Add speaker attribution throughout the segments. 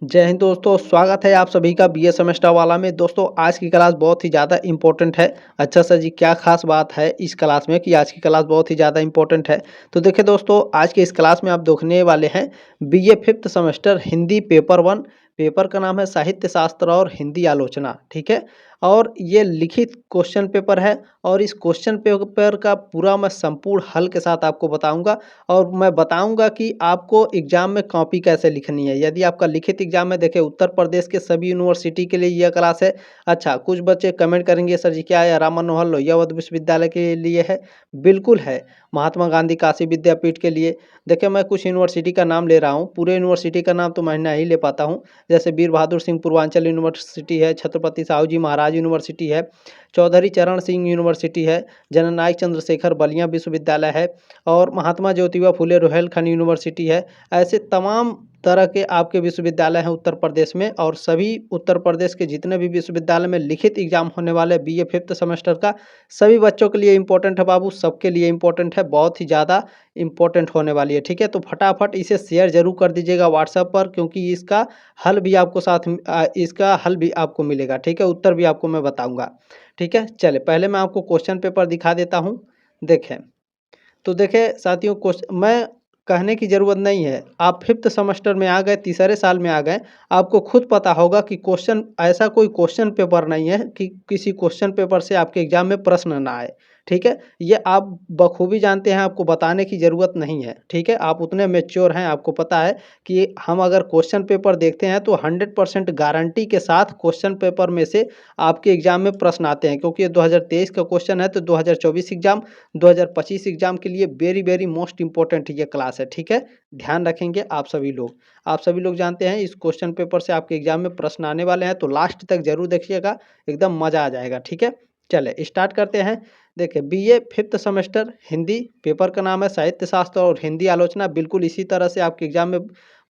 Speaker 1: जय हिंद दोस्तों, स्वागत है आप सभी का बीए सेमेस्टर वाला में। दोस्तों आज की क्लास बहुत ही ज़्यादा इम्पोर्टेंट है। अच्छा सर जी, क्या खास बात है इस क्लास में कि आज की क्लास बहुत ही ज़्यादा इम्पोर्टेंट है? तो देखिए दोस्तों, आज के इस क्लास में आप देखने वाले हैं BA fifth semester Hindi paper one. Paper का नाम है साहित्य शास्त्र और हिंदी आलोचना, ठीक है। और ये लिखित क्वेश्चन पेपर है और इस क्वेश्चन पेपर का पूरा मैं संपूर्ण हल के साथ आपको बताऊंगा। और मैं बताऊंगा कि आपको एग्जाम में कॉपी कैसे लिखनी है। यदि आपका लिखित एग्जाम में देखिए उत्तर प्रदेश के सभी यूनिवर्सिटी के लिए यह क्लास है। अच्छा, कुछ बच्चे कमेंट करेंगे सर जी क्या है राम मनोहर लोहिया विश्वविद्यालय के लिए है? बिल्कुल है, महात्मा गांधी काशी विद्यापीठ के लिए। देखिए मैं कुछ यूनिवर्सिटी का नाम ले रहा हूँ, पूरे यूनिवर्सिटी का नाम तो मैं नहीं ले पाता हूँ। जैसे वीर बहादुर सिंह पूर्वांचल यूनिवर्सिटी है, छत्रपति साहू जी महाराज यूनिवर्सिटी है, चौधरी चरण सिंह यूनिवर्सिटी है, जननायक चंद्रशेखर बलिया विश्वविद्यालय है और महात्मा ज्योतिबा फुले रोहिलखंड यूनिवर्सिटी है। ऐसे तमाम तरह के आपके विश्वविद्यालय हैं उत्तर प्रदेश में। और सभी उत्तर प्रदेश के जितने भी विश्वविद्यालय में लिखित एग्जाम होने वाले बीए फिफ्थ सेमेस्टर का, सभी बच्चों के लिए इम्पोर्टेंट है बाबू, सबके लिए इम्पोर्टेंट है, बहुत ही ज़्यादा इम्पोर्टेंट होने वाली है, ठीक है। तो फटाफट इसे शेयर जरूर कर दीजिएगा व्हाट्सएप पर, क्योंकि इसका हल भी आपको इसका हल भी आपको मिलेगा, ठीक है। उत्तर भी आपको मैं बताऊंगा, ठीक है। चले पहले मैं आपको क्वेश्चन पेपर दिखा देता हूँ। देखें, तो देखिए साथियों, क्वेश्चन मैं कहने की ज़रूरत नहीं है, आप फिफ्थ सेमेस्टर में आ गए, तीसरे साल में आ गए, आपको खुद पता होगा कि क्वेश्चन ऐसा कोई क्वेश्चन पेपर नहीं है कि किसी क्वेश्चन पेपर से आपके एग्जाम में प्रश्न ना आए, ठीक है। ये आप बखूबी जानते हैं, आपको बताने की ज़रूरत नहीं है, ठीक है। आप उतने मैच्योर हैं, आपको पता है कि हम अगर क्वेश्चन पेपर देखते हैं तो 100% गारंटी के साथ क्वेश्चन पेपर में से आपके एग्जाम में प्रश्न आते हैं, क्योंकि ये 2023 का क्वेश्चन है। तो 2024 एग्जाम, 2025 एग्जाम के लिए वेरी वेरी मोस्ट इंपॉर्टेंट ये क्लास है, ठीक है। ध्यान रखेंगे आप सभी लोग जानते हैं इस क्वेश्चन पेपर से आपके एग्जाम में प्रश्न आने वाले हैं, तो लास्ट तक जरूर देखिएगा, एकदम मज़ा आ जाएगा, ठीक है। चले स्टार्ट करते हैं। देखिए BA fifth semester Hindi, paper का नाम है साहित्य शास्त्र और हिंदी आलोचना। बिल्कुल इसी तरह से आपके एग्जाम में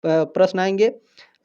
Speaker 1: प्रश्न आएंगे,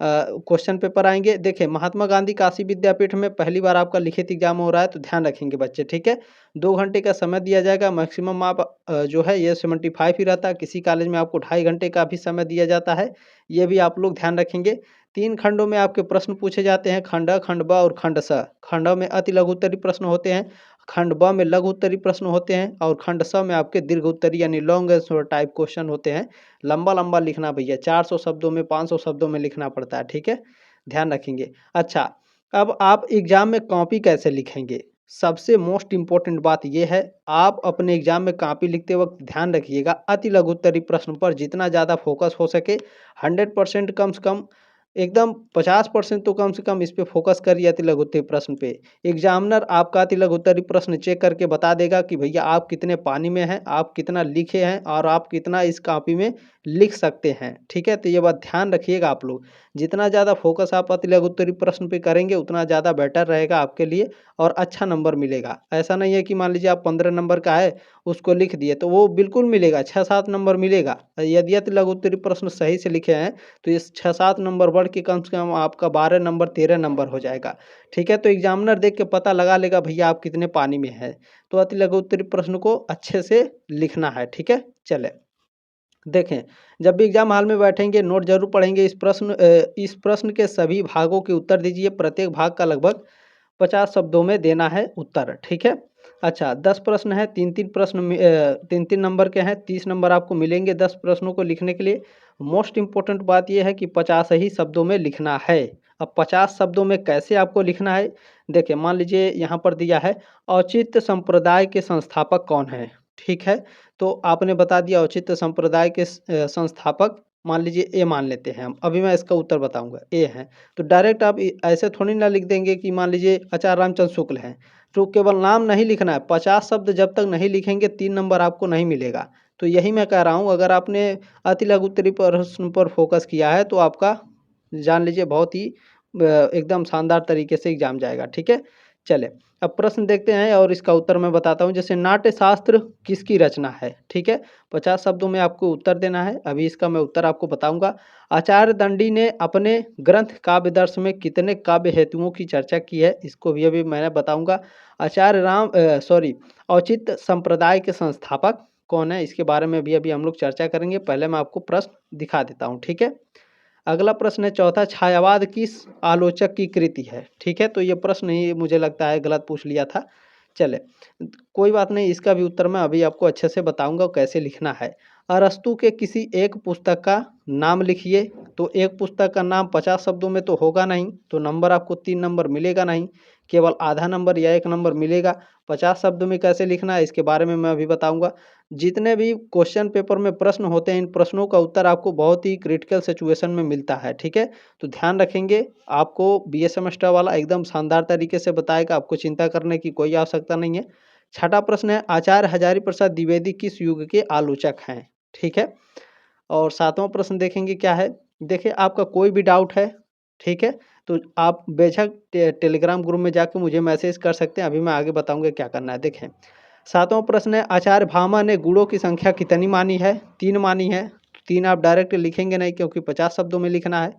Speaker 1: क्वेश्चन पेपर आएंगे। देखिए महात्मा गांधी काशी विद्यापीठ में पहली बार आपका लिखित एग्जाम हो रहा है, तो ध्यान रखेंगे बच्चे, ठीक है। 2 घंटे का समय दिया जाएगा, मैक्सिमम आप जो है ये 75 ही रहता है। किसी कॉलेज में आपको 2.5 घंटे का भी समय दिया जाता है, ये भी आप लोग ध्यान रखेंगे। 3 खंडों में आपके प्रश्न पूछे जाते हैं, खंड अ, खंड ब और खंड स। खंड अ में अति लघु उत्तरीय प्रश्न होते हैं, खंड ब में लघु उत्तरीय प्रश्न होते हैं और खंड स में आपके दीर्घ उत्तरीय यानी लॉन्ग आंसर टाइप क्वेश्चन होते हैं। लंबा लंबा लिखना भैया, 400 शब्दों में, 500 शब्दों में लिखना पड़ता है, ठीक है। ध्यान रखेंगे। अच्छा, अब आप एग्जाम में कॉपी कैसे लिखेंगे? सबसे मोस्ट इम्पोर्टेंट बात यह है, आप अपने एग्जाम में कॉपी लिखते वक्त ध्यान रखिएगा अति लघु उत्तरीय प्रश्न पर जितना ज़्यादा फोकस हो सके। 100% कम से कम, एकदम 50% तो कम से कम इस पे फोकस करिए अति लघु उत्तरीय प्रश्न पे। एग्जामिनर आपका अति लघु उत्तरीय प्रश्न चेक करके बता देगा कि भैया आप कितने पानी में हैं, आप कितना लिखे हैं और आप कितना इस कॉपी में लिख सकते हैं, ठीक है। तो ये बात ध्यान रखिएगा आप लोग, जितना ज़्यादा फोकस आप अति लघु उत्तरीय प्रश्न पे करेंगे उतना ज़्यादा बेटर रहेगा आपके लिए और अच्छा नंबर मिलेगा। ऐसा नहीं है कि मान लीजिए आप 15 नंबर का है, उसको लिख दिए, तो वो बिल्कुल मिलेगा, 6-7 नंबर मिलेगा। यदि अति लघु उत्तरीय प्रश्न सही से लिखे हैं तो इस 6-7 नंबर बढ़ के कम से कम आपका 12 नंबर 13 नंबर हो जाएगा, ठीक है। तो एग्जामिनर देख के पता लगा लेगा भैया आप कितने पानी में है। तो अति लघु उत्तरीय प्रश्न को अच्छे से लिखना है, ठीक है। चले देखें, जब भी एग्जाम हॉल में बैठेंगे नोट जरूर पढ़ेंगे। इस प्रश्न के सभी भागों के उत्तर दीजिए। प्रत्येक भाग का लगभग 50 शब्दों में देना है उत्तर, ठीक है। अच्छा, 10 प्रश्न है, 3-3 प्रश्न 3-3 नंबर के हैं, 30 नंबर आपको मिलेंगे 10 प्रश्नों को लिखने के लिए। मोस्ट इम्पोर्टेंट बात यह है कि 50 ही शब्दों में लिखना है। अब 50 शब्दों में कैसे आपको लिखना है? देखिए मान लीजिए यहाँ पर दिया है, औचित्य संप्रदाय के संस्थापक कौन है, ठीक है। तो आपने बता दिया औचित्य संप्रदाय के संस्थापक मान लीजिए ए मान लेते हैं हम, अभी मैं इसका उत्तर बताऊंगा, ए है। तो डायरेक्ट आप ऐसे थोड़ी ना लिख देंगे कि मान लीजिए आचार्य रामचंद्र शुक्ल हैं, तो केवल नाम नहीं लिखना है। 50 शब्द जब तक नहीं लिखेंगे 3 नंबर आपको नहीं मिलेगा। तो यही मैं कह रहा हूँ, अगर आपने अति लघु उत्तरीय प्रश्न पर फोकस किया है तो आपका जान लीजिए बहुत ही एकदम शानदार तरीके से एग्जाम जाएगा, ठीक है। चले अब प्रश्न देखते हैं और इसका उत्तर मैं बताता हूँ। जैसे नाट्य शास्त्र किसकी रचना है, ठीक है। 50 शब्दों में आपको उत्तर देना है, अभी इसका मैं उत्तर आपको बताऊंगा। आचार्य दंडी ने अपने ग्रंथ काव्यदर्श में कितने काव्य हेतुओं की चर्चा की है, इसको भी अभी मैंने बताऊंगा। औचित्य संप्रदाय के संस्थापक कौन है, इसके बारे में भी अभी हम लोग चर्चा करेंगे। पहले मैं आपको प्रश्न दिखा देता हूँ, ठीक है। अगला प्रश्न है चौथा, छायावाद किस आलोचक की कृति है? ठीक है, तो ये प्रश्न ही मुझे लगता है गलत पूछ लिया था। चले, कोई बात नहीं, इसका भी उत्तर मैं अभी आपको अच्छे से बताऊंगा कैसे लिखना है। अरस्तू के किसी एक पुस्तक का नाम लिखिए। तो एक पुस्तक का नाम 50 शब्दों में तो होगा नहीं, तो नंबर आपको 3 नंबर मिलेगा नहीं, केवल आधा नंबर या 1 नंबर मिलेगा। 50 शब्दों में कैसे लिखना है इसके बारे में मैं अभी बताऊंगा। जितने भी क्वेश्चन पेपर में प्रश्न होते हैं, इन प्रश्नों का उत्तर आपको बहुत ही क्रिटिकल सिचुएशन में मिलता है। ठीक है, तो ध्यान रखेंगे, आपको बीए सेमेस्टर वाला एकदम शानदार तरीके से बताएगा, आपको चिंता करने की कोई आवश्यकता नहीं है। छठा प्रश्न है, आचार्य हजारी प्रसाद द्विवेदी किस युग के आलोचक हैं? ठीक है, और सातवां प्रश्न देखेंगे क्या है। देखिए, आपका कोई भी डाउट है, ठीक है, तो आप बेझक टेलीग्राम ग्रुप में जाके मुझे मैसेज कर सकते हैं। अभी मैं आगे बताऊंगा क्या करना है। देखें, सातवां प्रश्न है, आचार्य भामा ने गुणों की संख्या कितनी मानी है? 3 मानी है। 3 आप डायरेक्ट लिखेंगे नहीं, क्योंकि 50 शब्दों में लिखना है।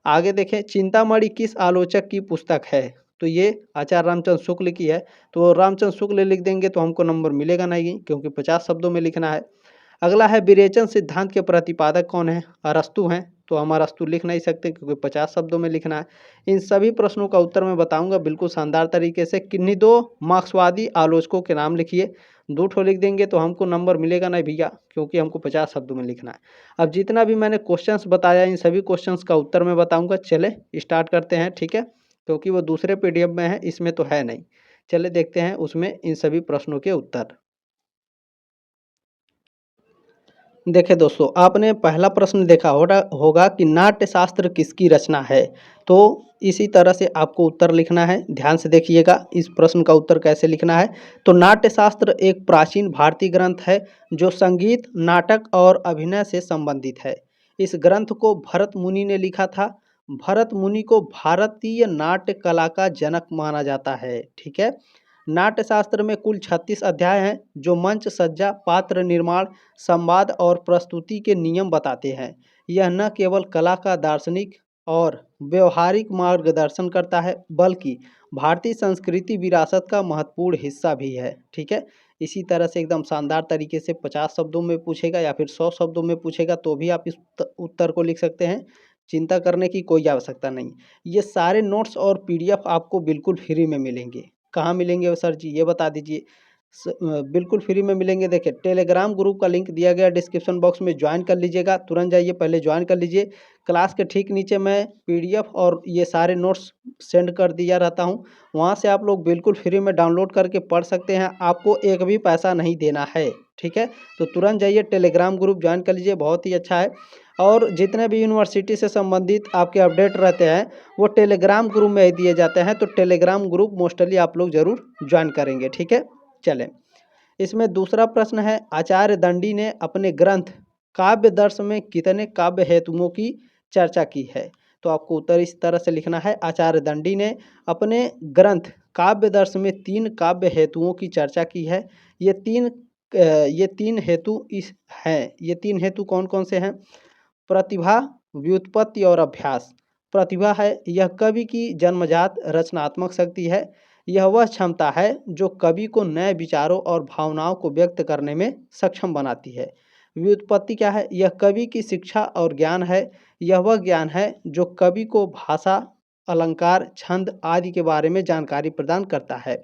Speaker 1: आगे देखें, चिंतामणि किस आलोचक की पुस्तक है? तो ये आचार्य रामचंद्र शुक्ल की है। तो रामचंद्र शुक्ल लिख देंगे तो हमको नंबर मिलेगा नहीं, क्योंकि 50 शब्दों में लिखना है। अगला है, विरेचन सिद्धांत के प्रतिपादक कौन है? अरस्तू हैं, तो हम अरस्तू लिख नहीं सकते, क्योंकि 50 शब्दों में लिखना है। इन सभी प्रश्नों का उत्तर मैं बताऊंगा बिल्कुल शानदार तरीके से। किन्हीं 2 मार्क्सवादी आलोचकों के नाम लिखिए। 2 ठो लिख देंगे तो हमको नंबर मिलेगा नहीं भैया, क्योंकि हमको 50 शब्दों में लिखना है। अब जितना भी मैंने क्वेश्चंस बताया, इन सभी क्वेश्चंस का उत्तर मैं बताऊंगा। चले स्टार्ट करते हैं, ठीक है, क्योंकि वो दूसरे पीडीएफ में है, इसमें तो है नहीं। चले देखते हैं उसमें इन सभी प्रश्नों के उत्तर। देखिए दोस्तों, आपने पहला प्रश्न देखा होगा कि नाट्य शास्त्र किसकी रचना है? तो इसी तरह से आपको उत्तर लिखना है। ध्यान से देखिएगा इस प्रश्न का उत्तर कैसे लिखना है। तो नाट्य शास्त्र एक प्राचीन भारतीय ग्रंथ है जो संगीत, नाटक और अभिनय से संबंधित है। इस ग्रंथ को भरत मुनि ने लिखा था। भरत मुनि को भारतीय नाट्य कला का जनक माना जाता है। ठीक है, नाट्यशास्त्र में कुल 36 अध्याय हैं जो मंच सज्जा, पात्र निर्माण, संवाद और प्रस्तुति के नियम बताते हैं। यह न केवल कला का दार्शनिक और व्यवहारिक मार्गदर्शन करता है, बल्कि भारतीय संस्कृति विरासत का महत्वपूर्ण हिस्सा भी है। ठीक है, इसी तरह से एकदम शानदार तरीके से 50 शब्दों में पूछेगा या फिर 100 शब्दों में पूछेगा तो भी आप इस उत्तर को लिख सकते हैं। चिंता करने की कोई आवश्यकता नहीं। ये सारे नोट्स और पीडीएफ आपको बिल्कुल फ्री में मिलेंगे। कहाँ मिलेंगे सर जी, ये बता दीजिए। बिल्कुल फ्री में मिलेंगे। देखिए, टेलीग्राम ग्रुप का लिंक दिया गया डिस्क्रिप्शन बॉक्स में, ज्वाइन कर लीजिएगा। तुरंत जाइए, पहले ज्वाइन कर लीजिए। क्लास के ठीक नीचे मैं पीडीएफ और ये सारे नोट्स सेंड कर दिया रहता हूँ, वहाँ से आप लोग बिल्कुल फ्री में डाउनलोड करके पढ़ सकते हैं। आपको एक भी पैसा नहीं देना है। ठीक है, तो तुरंत जाइए, टेलीग्राम ग्रुप ज्वाइन कर लीजिए, बहुत ही अच्छा है। और जितने भी यूनिवर्सिटी से संबंधित आपके अपडेट रहते हैं वो टेलीग्राम ग्रुप में ही दिए जाते हैं, तो टेलीग्राम ग्रुप मोस्टली आप लोग जरूर ज्वाइन करेंगे। ठीक है, चलें, इसमें दूसरा प्रश्न है, आचार्य दंडी ने अपने ग्रंथ काव्य दर्श में कितने काव्य हेतुओं की चर्चा की है? तो आपको उत्तर इस तरह से लिखना है, आचार्य दंडी ने अपने ग्रंथ काव्य दर्श में 3 काव्य हेतुओं की चर्चा की है। ये तीन हेतु इस हैं। ये 3 हेतु कौन कौन से हैं? प्रतिभा, व्युत्पत्ति और अभ्यास। प्रतिभा है, यह कवि की जन्मजात रचनात्मक शक्ति है। यह वह क्षमता है जो कवि को नए विचारों और भावनाओं को व्यक्त करने में सक्षम बनाती है। व्युत्पत्ति क्या है? यह कवि की शिक्षा और ज्ञान है। यह वह ज्ञान है जो कवि को भाषा, अलंकार, छंद आदि के बारे में जानकारी प्रदान करता है।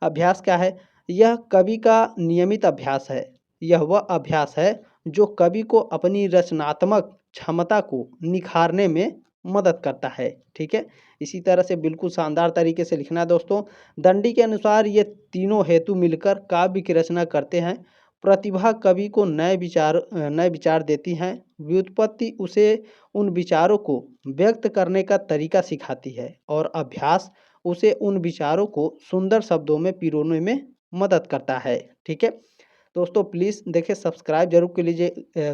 Speaker 1: अभ्यास क्या है? यह कवि का नियमित अभ्यास है। यह वह अभ्यास है जो कवि को अपनी रचनात्मक क्षमता को निखारने में मदद करता है। ठीक है, इसी तरह से बिल्कुल शानदार तरीके से लिखना है दोस्तों। दंडी के अनुसार ये तीनों हेतु मिलकर काव्य की रचना करते हैं। प्रतिभा कवि को नए विचार देती हैं। व्युत्पत्ति उसे उन विचारों को व्यक्त करने का तरीका सिखाती है, और अभ्यास उसे उन विचारों को सुंदर शब्दों में पिरोने में मदद करता है। ठीक है दोस्तों, प्लीज़ देखिए, सब्सक्राइब जरूर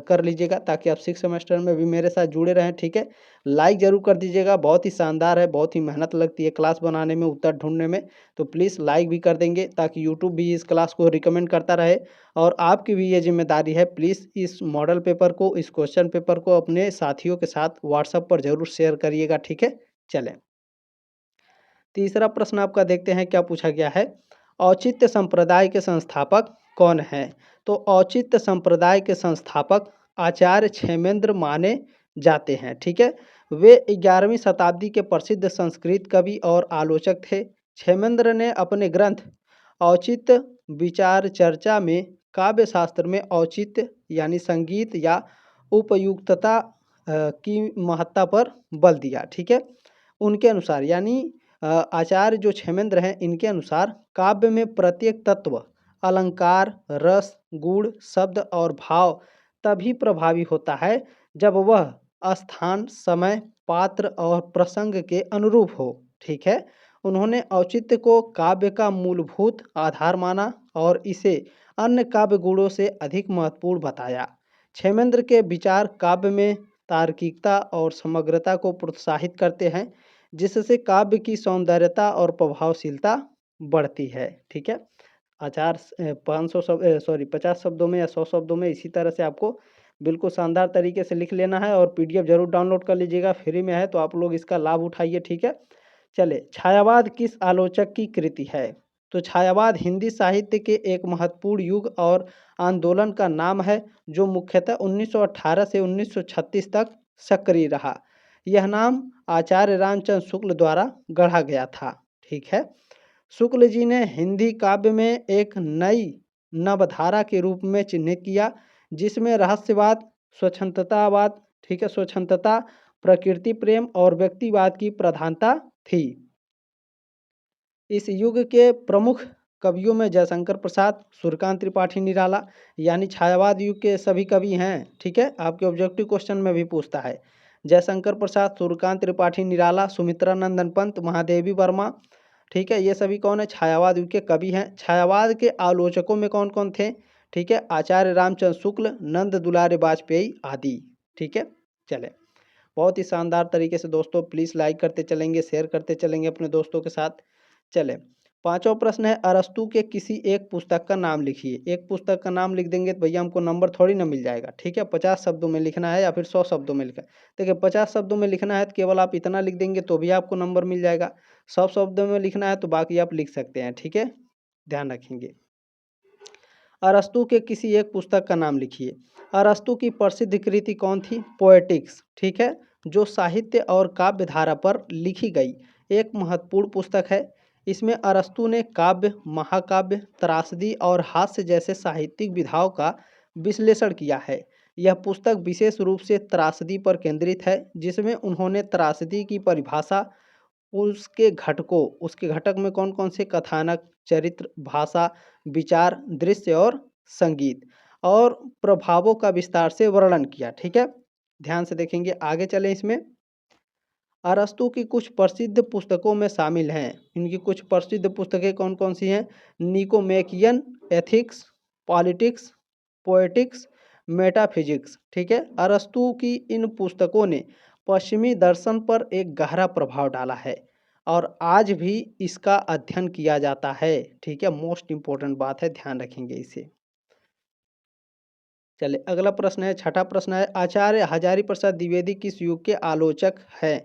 Speaker 1: कर लीजिएगा ताकि आप 6 सेमेस्टर में भी मेरे साथ जुड़े रहें। ठीक है, लाइक ज़रूर कर दीजिएगा, बहुत ही शानदार है, बहुत ही मेहनत लगती है क्लास बनाने में, उत्तर ढूंढने में, तो प्लीज़ लाइक भी कर देंगे ताकि यूट्यूब भी इस क्लास को रिकमेंड करता रहे। और आपकी भी ये जिम्मेदारी है, प्लीज़ इस मॉडल पेपर को, इस क्वेश्चन पेपर को अपने साथियों के साथ व्हाट्सएप पर जरूर शेयर करिएगा। ठीक है, चलें, तीसरा प्रश्न आपका देखते हैं क्या पूछा गया है। औचित्य संप्रदाय के संस्थापक कौन हैं? तो औचित्य संप्रदाय के संस्थापक आचार्य क्षेमेंद्र माने जाते हैं। ठीक है, वे 11वीं शताब्दी के प्रसिद्ध संस्कृत कवि और आलोचक थे। क्षेमेंद्र ने अपने ग्रंथ औचित्य विचार चर्चा में काव्य शास्त्र में औचित्य यानी संगीत या उपयुक्तता की महत्ता पर बल दिया। ठीक है, उनके अनुसार यानी आचार्य जो क्षेमेंद्र हैं इनके अनुसार काव्य में प्रत्येक तत्व, अलंकार, रस, गुण, शब्द और भाव तभी प्रभावी होता है जब वह स्थान, समय, पात्र और प्रसंग के अनुरूप हो। ठीक है, उन्होंने औचित्य को काव्य का मूलभूत आधार माना और इसे अन्य काव्य गुणों से अधिक महत्वपूर्ण बताया। क्षेमेंद्र के विचार काव्य में तार्किकता और समग्रता को प्रोत्साहित करते हैं, जिससे काव्य की सौंदर्यता और प्रभावशीलता बढ़ती है। ठीक है, आचार 500 सॉरी 50 शब्दों में या 100 शब्दों में इसी तरह से आपको बिल्कुल शानदार तरीके से लिख लेना है और पीडीएफ जरूर डाउनलोड कर लीजिएगा, फ्री में है तो आप लोग इसका लाभ उठाइए। ठीक है, चले छायावाद किस आलोचक की कृति है? तो छायावाद हिंदी साहित्य के एक महत्वपूर्ण युग और आंदोलन का नाम है जो मुख्यतः 1918 से 1936 तक सक्रिय रहा। यह नाम आचार्य रामचंद्र शुक्ल द्वारा गढ़ा गया था। ठीक है, शुक्ल जी ने हिंदी काव्य में एक नई नवधारा के रूप में चिन्हित किया, जिसमें रहस्यवाद, स्वच्छंदतावाद, ठीक है, स्वच्छंदता, प्रकृति प्रेम और व्यक्तिवाद की प्रधानता थी। इस युग के प्रमुख कवियों में जयशंकर प्रसाद, सूर्यकांत त्रिपाठी निराला यानी छायावाद युग के सभी कवि हैं। ठीक है, आपके ऑब्जेक्टिव क्वेश्चन में भी पूछता है। जयशंकर प्रसाद, सूर्यकांत त्रिपाठी निराला, सुमित्रा नंदन पंत, महादेवी वर्मा, ठीक है, ये सभी कौन है? छायावाद युग के कवि हैं। छायावाद के आलोचकों में कौन कौन थे? ठीक है, आचार्य रामचंद्र शुक्ल, नंद दुलारे वाजपेयी आदि। ठीक है, चले बहुत ही शानदार तरीके से दोस्तों प्लीज़ लाइक करते चलेंगे, शेयर करते चलेंगे अपने दोस्तों के साथ। चले पांचवा प्रश्न है, अरस्तु के किसी एक पुस्तक का नाम लिखिए। एक पुस्तक का नाम लिख देंगे तो भैया हमको नंबर थोड़ी ना मिल जाएगा। ठीक है, 50 शब्दों में लिखना है या फिर 100 शब्दों में लिखना है। देखिए 50 शब्दों में लिखना है तो केवल आप इतना लिख देंगे तो भी आपको नंबर मिल जाएगा। 100 शब्दों में लिखना है तो बाकी आप लिख सकते हैं। ठीक है, ध्यान रखेंगे। अरस्तु के किसी एक पुस्तक का नाम लिखिए। अरस्तु की प्रसिद्ध कृति कौन थी? पोएटिक्स। ठीक है, जो साहित्य और काव्य धारा पर लिखी गई एक महत्वपूर्ण पुस्तक है। इसमें अरस्तु ने काव्य, महाकाव्य, त्रासदी और हास्य जैसे साहित्यिक विधाओं का विश्लेषण किया है। यह पुस्तक विशेष रूप से त्रासदी पर केंद्रित है, जिसमें उन्होंने त्रासदी की परिभाषा, उसके घटक में कौन कौन से कथानक, चरित्र, भाषा, विचार, दृश्य और संगीत और प्रभावों का विस्तार से वर्णन किया। ठीक है, ध्यान से देखेंगे। आगे चलें। इसमें अरस्तु की कुछ प्रसिद्ध पुस्तकों में शामिल हैं। इनकी कुछ प्रसिद्ध पुस्तकें कौन कौन सी हैं? Nicomachean, ethics, politics, poetics, metaphysics. ठीक है, अरस्तु की इन पुस्तकों ने पश्चिमी दर्शन पर एक गहरा प्रभाव डाला है और आज भी इसका अध्ययन किया जाता है। ठीक है, मोस्ट इंपॉर्टेंट बात है, ध्यान रखेंगे इसे। चले अगला प्रश्न है, छठा प्रश्न है, आचार्य हजारी प्रसाद द्विवेदी किस युग के आलोचक हैं?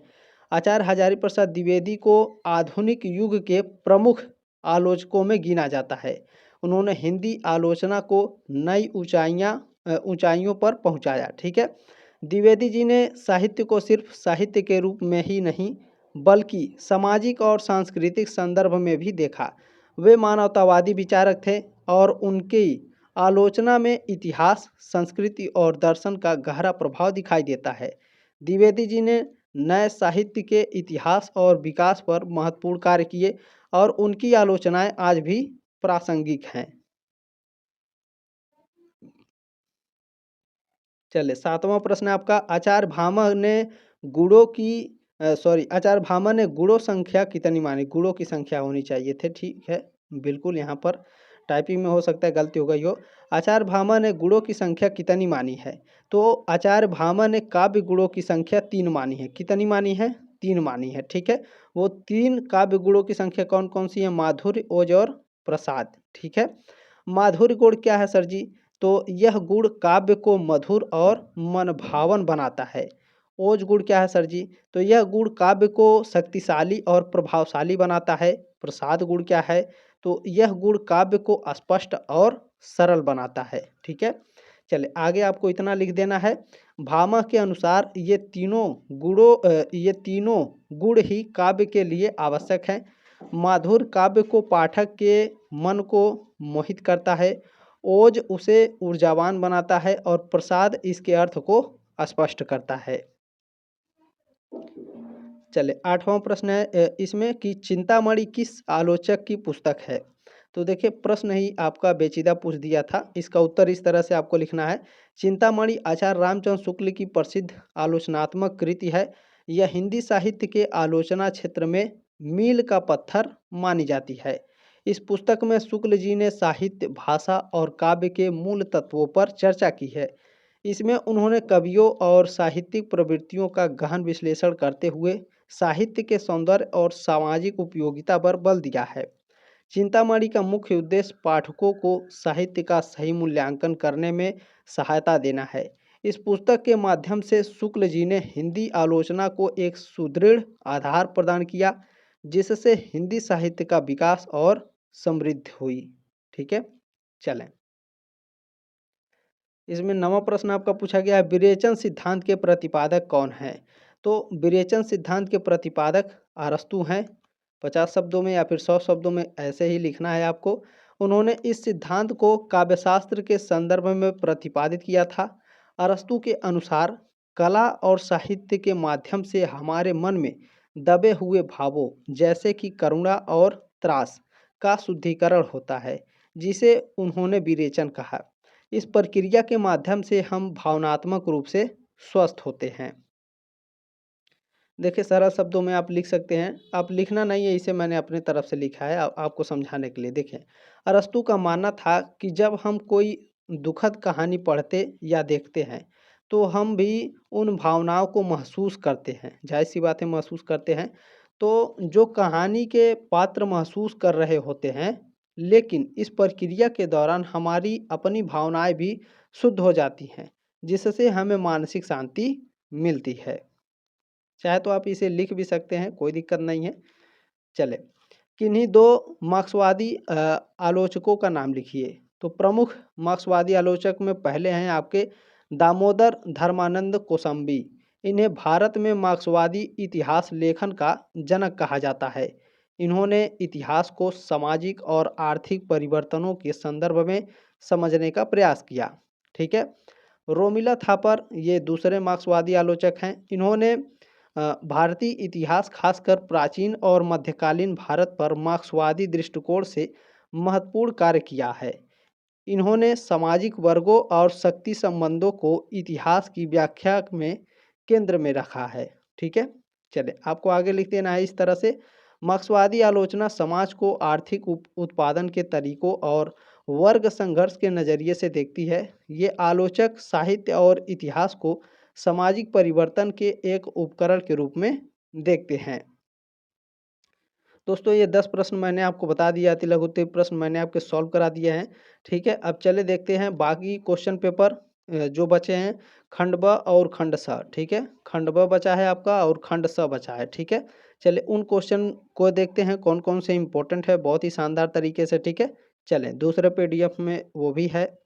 Speaker 1: आचार्य हजारी प्रसाद द्विवेदी को आधुनिक युग के प्रमुख आलोचकों में गिना जाता है। उन्होंने हिंदी आलोचना को नई ऊंचाइयों पर पहुंचाया। ठीक है, द्विवेदी जी ने साहित्य को सिर्फ साहित्य के रूप में ही नहीं बल्कि सामाजिक और सांस्कृतिक संदर्भ में भी देखा। वे मानवतावादी विचारक थे और उनकी आलोचना में इतिहास, संस्कृति और दर्शन का गहरा प्रभाव दिखाई देता है। द्विवेदी जी ने नए साहित्य के इतिहास और विकास पर महत्वपूर्ण कार्य किए और उनकी आलोचनाएं आज भी प्रासंगिक हैं। चलिए सातवां प्रश्न है आपका, आचार्य भामह ने गुणों संख्या कितनी मानी? गुणों की संख्या होनी चाहिए थे। ठीक है, बिल्कुल यहाँ पर टाइपिंग में हो सकता है गलती हो गई हो। आचार्य भामह ने गुणों की संख्या कितनी मानी है? तो आचार्य भामह ने काव्य गुणों की संख्या 3 मानी है। कितनी मानी है? 3 मानी है। ठीक है, वो 3 काव्य गुणों की संख्या कौन कौन सी है? माधुर्य, ओज और प्रसाद। ठीक है, माधुर्य गुण क्या है सर जी? तो यह गुण काव्य को मधुर और मनभावन बनाता है। ओज गुण क्या है सर जी? तो यह गुण काव्य को शक्तिशाली और प्रभावशाली बनाता है। प्रसाद गुण क्या है? तो यह गुण काव्य को स्पष्ट और सरल बनाता है। ठीक है, चलिए आगे आपको इतना लिख देना है। भामा के अनुसार ये तीनों गुण ही काव्य के लिए आवश्यक हैं। माधुर काव्य को पाठक के मन को मोहित करता है, ओज उसे ऊर्जावान बनाता है और प्रसाद इसके अर्थ को स्पष्ट करता है। चलिए 8वां प्रश्न है इसमें कि चिंतामणि किस आलोचक की पुस्तक है। तो देखिए प्रश्न ही आपका पेचीदा पूछ दिया था। इसका उत्तर इस तरह से आपको लिखना है। चिंतामणि आचार्य रामचंद्र शुक्ल की प्रसिद्ध आलोचनात्मक कृति है। यह हिंदी साहित्य के आलोचना क्षेत्र में मील का पत्थर मानी जाती है। इस पुस्तक में शुक्ल जी ने साहित्य, भाषा और काव्य के मूल तत्वों पर चर्चा की है। इसमें उन्होंने कवियों और साहित्यिक प्रवृत्तियों का गहन विश्लेषण करते हुए साहित्य के सौंदर्य और सामाजिक उपयोगिता पर बल दिया है। चिंतामणि का मुख्य उद्देश्य पाठकों को साहित्य का सही मूल्यांकन करने में सहायता देना है। इस पुस्तक के माध्यम से शुक्ल जी ने हिंदी आलोचना को एक सुदृढ़ आधार प्रदान किया, जिससे हिंदी साहित्य का विकास और समृद्धि हुई। ठीक है, चलें। इसमें 9वां प्रश्न आपका पूछा गया है, विरेचन सिद्धांत के प्रतिपादक कौन हैं। तो विरेचन सिद्धांत के प्रतिपादक अरस्तु हैं। 50 शब्दों में या फिर 100 शब्दों में ऐसे ही लिखना है आपको। उन्होंने इस सिद्धांत को काव्यशास्त्र के संदर्भ में प्रतिपादित किया था। अरस्तु के अनुसार कला और साहित्य के माध्यम से हमारे मन में दबे हुए भावों जैसे कि करुणा और त्रास का शुद्धिकरण होता है, जिसे उन्होंने विरेचन कहा। इस प्रक्रिया के माध्यम से हम भावनात्मक रूप से स्वस्थ होते हैं। देखिए सरल शब्दों में आप लिख सकते हैं, आप लिखना नहीं है, इसे मैंने अपने तरफ से लिखा है आपको समझाने के लिए। देखें, अरस्तु का मानना था कि जब हम कोई दुखद कहानी पढ़ते या देखते हैं तो हम भी उन भावनाओं को महसूस करते हैं। जाहिर सी बात है, महसूस करते हैं। तो जो कहानी के पात्र महसूस कर रहे होते हैं, लेकिन इस प्रक्रिया के दौरान हमारी अपनी भावनाएं भी शुद्ध हो जाती हैं, जिससे हमें मानसिक शांति मिलती है। चाहे तो आप इसे लिख भी सकते हैं, कोई दिक्कत नहीं है। चले, किन्हीं दो मार्क्सवादी आलोचकों का नाम लिखिए। तो प्रमुख मार्क्सवादी आलोचक में पहले हैं आपके दामोदर धर्मानंद कोसंबी। इन्हें भारत में मार्क्सवादी इतिहास लेखन का जनक कहा जाता है। इन्होंने इतिहास को सामाजिक और आर्थिक परिवर्तनों के संदर्भ में समझने का प्रयास किया। ठीक है। रोमिला थापर ये दूसरे मार्क्सवादी आलोचक हैं। इन्होंने भारतीय इतिहास, खासकर प्राचीन और मध्यकालीन भारत पर मार्क्सवादी दृष्टिकोण से महत्वपूर्ण कार्य किया है। इन्होंने सामाजिक वर्गों और शक्ति संबंधों को इतिहास की व्याख्या में केंद्र में रखा है। ठीक है, चले आपको आगे लिख देना है इस तरह से। मार्क्सवादी आलोचना समाज को आर्थिक उत्पादन के तरीकों और वर्ग संघर्ष के नज़रिए से देखती है। ये आलोचक साहित्य और इतिहास को सामाजिक परिवर्तन के एक उपकरण के रूप में देखते हैं। दोस्तों ये 10 प्रश्न मैंने आपको बता दिया, अति लघु उत्तरीय प्रश्न मैंने आपके सॉल्व करा दिए हैं। ठीक है, अब चले देखते हैं बाकी क्वेश्चन पेपर जो बचे हैं, खंड ब और खंड स। ठीक है, खंड ब बचा है आपका और खंड स बचा है। ठीक है, चले उन क्वेश्चन को देखते हैं कौन कौन से इंपॉर्टेंट है, बहुत ही शानदार तरीके से। ठीक है, चले दूसरे PDF में वो भी है।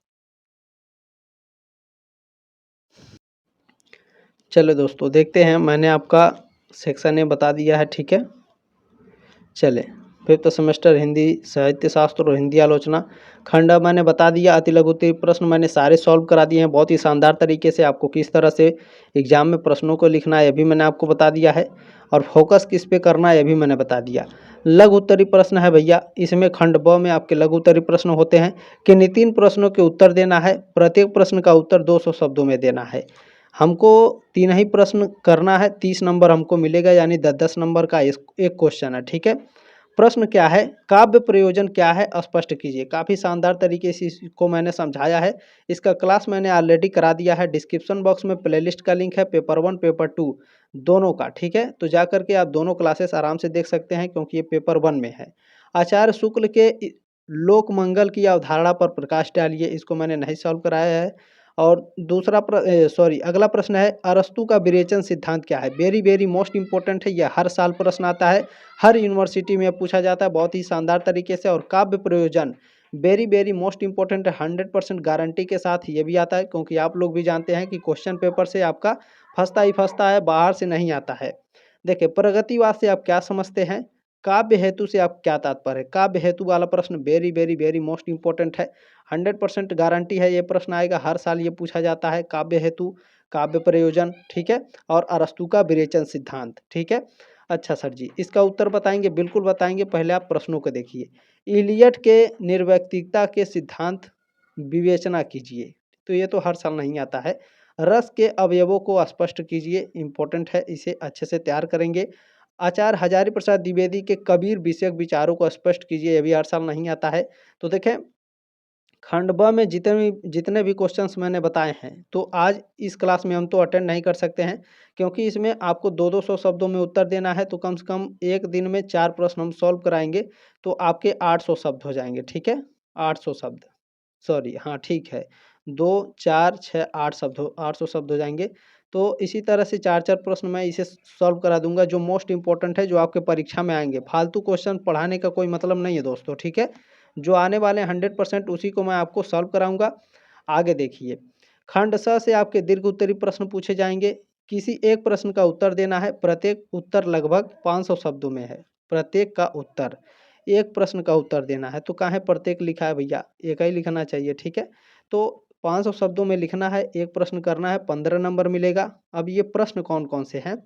Speaker 1: चलो दोस्तों देखते हैं, मैंने आपका सेक्शन ए बता दिया है। ठीक है, चले 5th सेमेस्टर हिंदी साहित्य शास्त्र और हिंदी आलोचना खंड मैंने बता दिया। अति लघु उत्तरीय प्रश्न मैंने सारे सॉल्व करा दिए हैं बहुत ही शानदार तरीके से। आपको किस तरह से एग्जाम में प्रश्नों को लिखना है ये भी मैंने आपको बता दिया है, और फोकस किस पे करना है ये भी मैंने बता दिया। लघु उत्तरीय प्रश्न है भैया, इसमें खंड ब में आपके लघु उत्तरीय प्रश्न होते हैं कि 3 प्रश्नों के उत्तर देना है। प्रत्येक प्रश्न का उत्तर 200 शब्दों में देना है। हमको 3 ही प्रश्न करना है, 30 नंबर हमको मिलेगा, यानी 10-10 नंबर का एक क्वेश्चन है। ठीक है, प्रश्न क्या है, काव्य प्रयोजन क्या है स्पष्ट कीजिए। काफ़ी शानदार तरीके से इसको मैंने समझाया है। इसका क्लास मैंने ऑलरेडी करा दिया है। डिस्क्रिप्शन बॉक्स में प्लेलिस्ट का लिंक है, पेपर 1 पेपर 2 दोनों का। ठीक है, तो जा करके आप दोनों क्लासेस आराम से देख सकते हैं, क्योंकि ये पेपर 1 में है। आचार्य शुक्ल के लोक मंगल की अवधारणा पर प्रकाश डालिए, इसको मैंने नहीं सॉल्व कराया है। और दूसरा अगला प्रश्न है, अरस्तु का विरेचन सिद्धांत क्या है। वेरी वेरी मोस्ट इंपॉर्टेंट है, यह हर साल प्रश्न आता है, हर यूनिवर्सिटी में पूछा जाता है बहुत ही शानदार तरीके से। और काव्य प्रयोजन वेरी वेरी मोस्ट इंपॉर्टेंट है, 100% गारंटी के साथ ये भी आता है, क्योंकि आप लोग भी जानते हैं कि क्वेश्चन पेपर से आपका फंसता ही फंसता है, बाहर से नहीं आता है। देखिए, प्रगतिवाद से आप क्या समझते हैं, काव्य हेतु से आप क्या तात्पर्य है। काव्य हेतु वाला प्रश्न very very very most important है, 100% गारंटी है ये प्रश्न आएगा, हर साल ये पूछा जाता है। काव्य हेतु, काव्य प्रयोजन, ठीक है, और अरस्तु का विरेचन सिद्धांत, ठीक है। अच्छा सर जी, इसका उत्तर बताएंगे? बिल्कुल बताएंगे, पहले आप प्रश्नों को देखिए। इलियट के निर्वैयक्तिकता के सिद्धांत विवेचना कीजिए, तो ये तो हर साल नहीं आता है। रस के अवयवों को स्पष्ट कीजिए, इंपॉर्टेंट है, इसे अच्छे से तैयार करेंगे। आचार्य हजारी प्रसाद द्विवेदी के कबीर विषयक विचारों को स्पष्ट कीजिए, ये भी हर साल नहीं आता है। तो देखें, खंड ब में जितने भी क्वेश्चंस मैंने बताए हैं, तो आज इस क्लास में हम तो अटेंड नहीं कर सकते हैं, क्योंकि इसमें आपको 200 शब्दों में उत्तर देना है। तो कम से कम एक दिन में 4 प्रश्न हम सॉल्व कराएंगे, तो आपके 800 शब्द हो जाएंगे, ठीक है, 800 शब्द, सॉरी, हाँ ठीक है, 2, 4, 6, 8 शब्द हो, 800 शब्द हो जाएंगे। तो इसी तरह से 4-4 प्रश्न मैं इसे सॉल्व करा दूंगा, जो मोस्ट इंपॉर्टेंट है, जो आपके परीक्षा में आएंगे। फालतू क्वेश्चन पढ़ाने का कोई मतलब नहीं है दोस्तों, ठीक है। जो आने वाले हैं 100% उसी को मैं आपको सॉल्व कराऊंगा। आगे देखिए, खंड स से आपके दीर्घ उत्तरी प्रश्न पूछे जाएंगे। किसी एक प्रश्न का उत्तर देना है, प्रत्येक उत्तर लगभग 500 शब्दों में है। प्रत्येक का उत्तर, एक प्रश्न का उत्तर देना है, तो काहे प्रत्येक लिखा है भैया, एक ही लिखना चाहिए, ठीक है। तो 500 शब्दों में लिखना है, एक प्रश्न करना है, 15 नंबर मिलेगा। अब ये प्रश्न कौन कौन से हैं?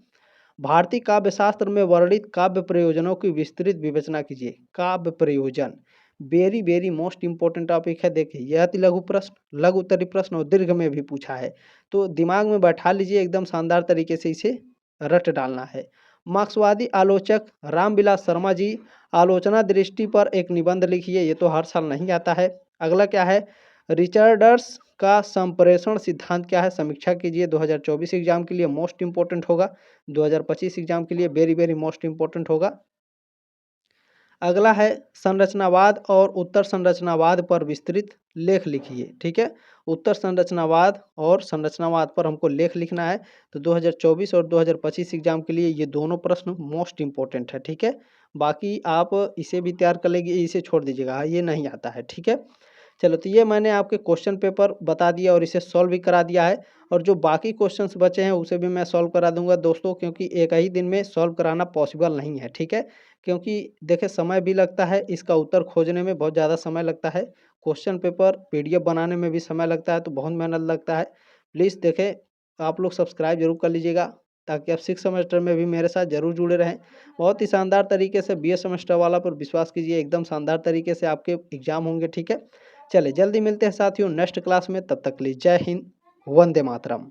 Speaker 1: भारतीय काव्य शास्त्र में वर्णित काव्य प्रयोजनों की विस्तृत विवेचना कीजिए। काव्य प्रयोजन very very most important topic है। देखिए, यह अति लघु प्रश्न, लघु उत्तरीय प्रश्न और दीर्घ में भी पूछा है, तो दिमाग में बैठा लीजिए, एकदम शानदार तरीके से इसे रट डालना है। मार्क्सवादी आलोचक रामविलास शर्मा जी, आलोचना दृष्टि पर एक निबंध लिखिए, ये तो हर साल नहीं आता है। अगला क्या है, रिचर्डर्स का संप्रेषण सिद्धांत क्या है, समीक्षा कीजिए, 2024 एग्जाम के लिए मोस्ट इंपॉर्टेंट होगा, 2025 एग्जाम के लिए वेरी वेरी मोस्ट इंपॉर्टेंट होगा। अगला है, संरचनावाद और उत्तर संरचनावाद पर विस्तृत लेख लिखिए, ठीक है। उत्तर संरचनावाद और संरचनावाद पर हमको लेख लिखना है, तो 2024 और 2025 एग्जाम के लिए ये दोनों प्रश्न मोस्ट इंपॉर्टेंट है, ठीक है। बाकी आप इसे भी तैयार कर लेंगे, इसे छोड़ दीजिएगा, ये नहीं आता है, ठीक है। चलो, तो ये मैंने आपके क्वेश्चन पेपर बता दिया और इसे सॉल्व भी करा दिया है, और जो बाकी क्वेश्चंस बचे हैं उसे भी मैं सॉल्व करा दूंगा दोस्तों, क्योंकि एक ही दिन में सॉल्व कराना पॉसिबल नहीं है, ठीक है। क्योंकि देखिए, समय भी लगता है, इसका उत्तर खोजने में बहुत ज़्यादा समय लगता है, क्वेश्चन पेपर पीडीएफ बनाने में भी समय लगता है, तो बहुत मेहनत लगता है। प्लीज़ देखें, आप लोग सब्सक्राइब जरूर कर लीजिएगा, ताकि आप 6 सेमेस्टर में भी मेरे साथ ज़रूर जुड़े रहें। बहुत ही शानदार तरीके से BA सेमेस्टर वाला पर विश्वास कीजिए, एकदम शानदार तरीके से आपके एग्जाम होंगे, ठीक है। चलिए, जल्दी मिलते हैं साथियों नेक्स्ट क्लास में, तब तक के लिए जय हिंद, वंदे मातरम।